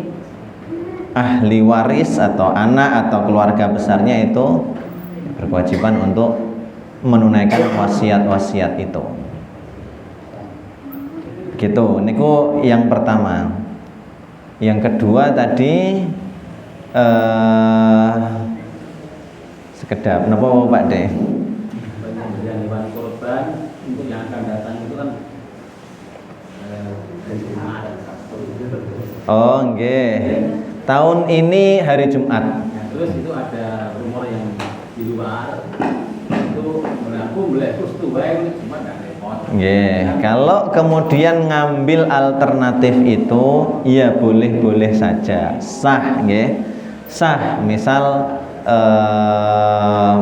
ahli waris atau anak atau keluarga besarnya itu berkewajiban untuk menunaikan wasiat itu. Gitu, niku yang pertama. Yang kedua tadi sekedap napa Pak De? Pemberian hewan kurban untuk yang akan datang itu kan Oh, nggih. Tahun ini hari Jumat. Ya, terus itu ada rumor yang di luar itu mengaku boleh terus tuh baik cuma enggak repot. Nggih, kalau kemudian ngambil alternatif itu ya boleh-boleh saja. Sah, nggih. Sah, misal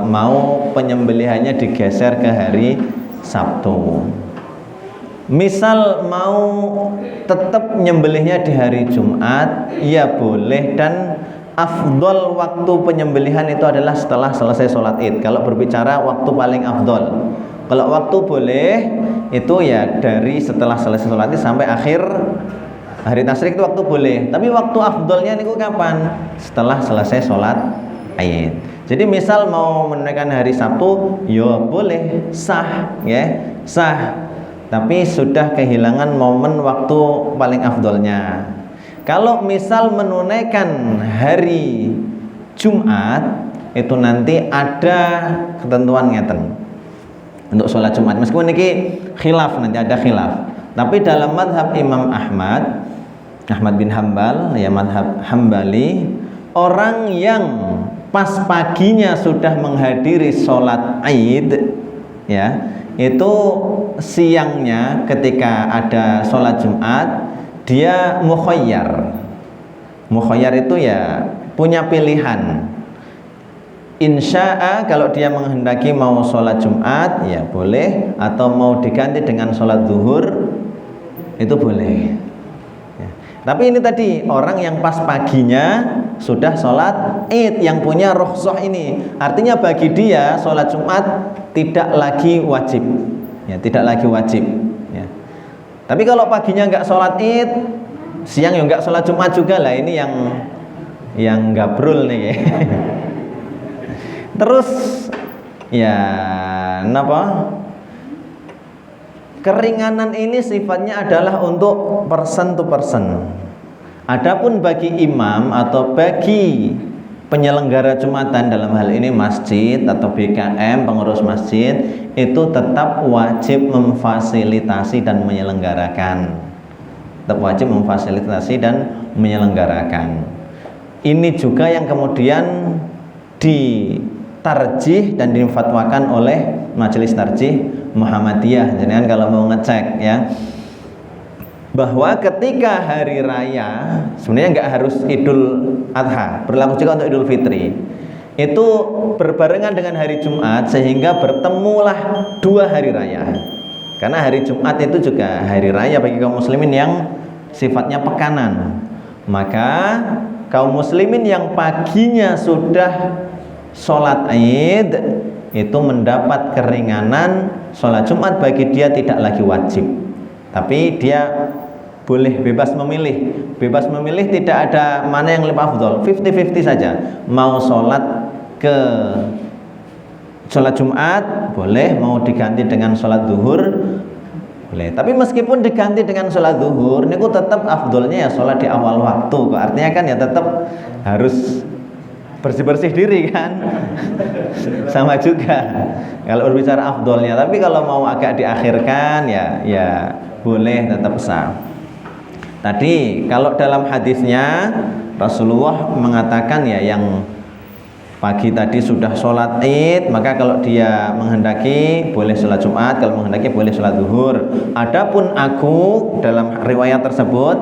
mau penyembelihannya digeser ke hari Sabtu. Misal mau tetap nyembelihnya di hari Jumat, ya boleh, dan afdol waktu penyembelihan itu adalah setelah selesai sholat Id. Kalau berbicara waktu paling afdol, kalau waktu boleh itu ya dari setelah selesai sholat Id sampai akhir hari tasyrik itu waktu boleh. Tapi waktu afdolnya niku kapan? Setelah selesai sholat Id. Jadi misal mau menunaikan hari Sabtu, ya boleh, sah, ya, sah. Tapi sudah kehilangan momen waktu paling afdolnya. Kalau misal menunaikan hari Jumat, itu nanti ada ketentuan ngeten untuk sholat Jumat. Meskipun ini khilaf, nanti ada khilaf. Tapi dalam madhab Imam Ahmad bin Hambal, ya, madhab Hambali, orang yang pas paginya sudah menghadiri sholat Id, ya, itu siangnya ketika ada sholat Jumat dia mukhayyar. Mukhayyar itu ya punya pilihan. Insya'a kalau dia menghendaki mau sholat Jumat ya boleh, atau mau diganti dengan sholat zuhur itu boleh, ya. Tapi ini tadi orang yang pas paginya sudah sholat Id yang punya rukhsah ini, artinya bagi dia sholat Jumat tidak lagi wajib, ya, tidak lagi wajib, ya. Tapi kalau paginya nggak sholat Id, siang ya nggak sholat Jumat juga lah, ini yang gabrul nih. Terus ya napa? keringanan ini sifatnya adalah untuk person to person. Adapun bagi imam atau bagi penyelenggara Jumatan, dalam hal ini masjid atau BKM, pengurus masjid, itu tetap wajib memfasilitasi dan menyelenggarakan. Tetap wajib memfasilitasi dan menyelenggarakan. Ini juga yang kemudian ditarjih dan difatwakan oleh Majelis Tarjih Muhammadiyah. Jadi kan kalau mau ngecek ya, bahwa ketika hari raya, sebenarnya nggak harus Idul Adha, berlaku juga untuk Idul Fitri, itu berbarengan dengan hari Jumat, sehingga bertemulah 2 hari raya. Karena hari Jumat itu juga hari raya bagi kaum muslimin yang sifatnya pekanan. Maka kaum muslimin yang paginya sudah sholat Id itu mendapat keringanan sholat Jumat, bagi dia tidak lagi wajib, tapi dia boleh bebas memilih. Bebas memilih, tidak ada mana yang lebih afdol, 50-50 saja. Mau sholat ke sholat Jumat boleh, mau diganti dengan sholat zuhur boleh. Tapi meskipun diganti dengan sholat zuhur, ini tetap afdolnya ya sholat di awal waktu. Artinya kan ya tetap harus bersih-bersih diri kan. Sama juga kalau berbicara afdolnya. Tapi kalau mau agak diakhirkan ya boleh, tetap sah. Tadi kalau dalam hadisnya Rasulullah mengatakan ya, yang pagi tadi sudah sholat Id, maka kalau dia menghendaki boleh sholat Jumat, kalau menghendaki boleh sholat zuhur. Adapun aku, dalam riwayat tersebut,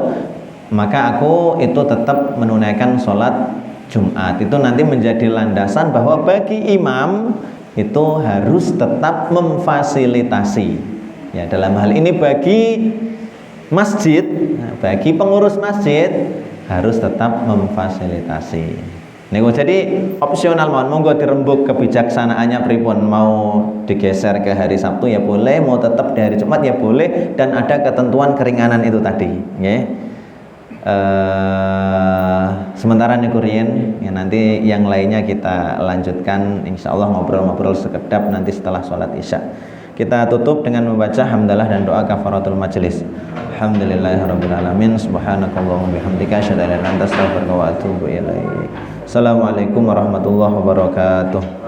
maka aku itu tetap menunaikan sholat Jumat. Itu nanti menjadi landasan bahwa bagi imam itu harus tetap memfasilitasi. Ya, dalam hal ini bagi masjid, bagi pengurus masjid harus tetap memfasilitasi. Nego jadi opsional, monggo dirembuk kebijaksanaannya pripun, mau digeser ke hari Sabtu ya boleh, mau tetap di hari Jumat ya boleh, dan ada ketentuan keringanan itu tadi, ya. Sementara niku riyen ya, nanti yang lainnya kita lanjutkan insyaallah, ngobrol-ngobrol sekedap nanti setelah sholat Isya. Kita tutup dengan membaca hamdalah dan doa kafaratul majelis. Alhamdulillahirabbil alamin, subhanakallahumma bihamdika asyhadu an la ilaha illa anta astaghfiruka wa atubu ilaik. Assalamualaikum warahmatullahi wabarakatuh.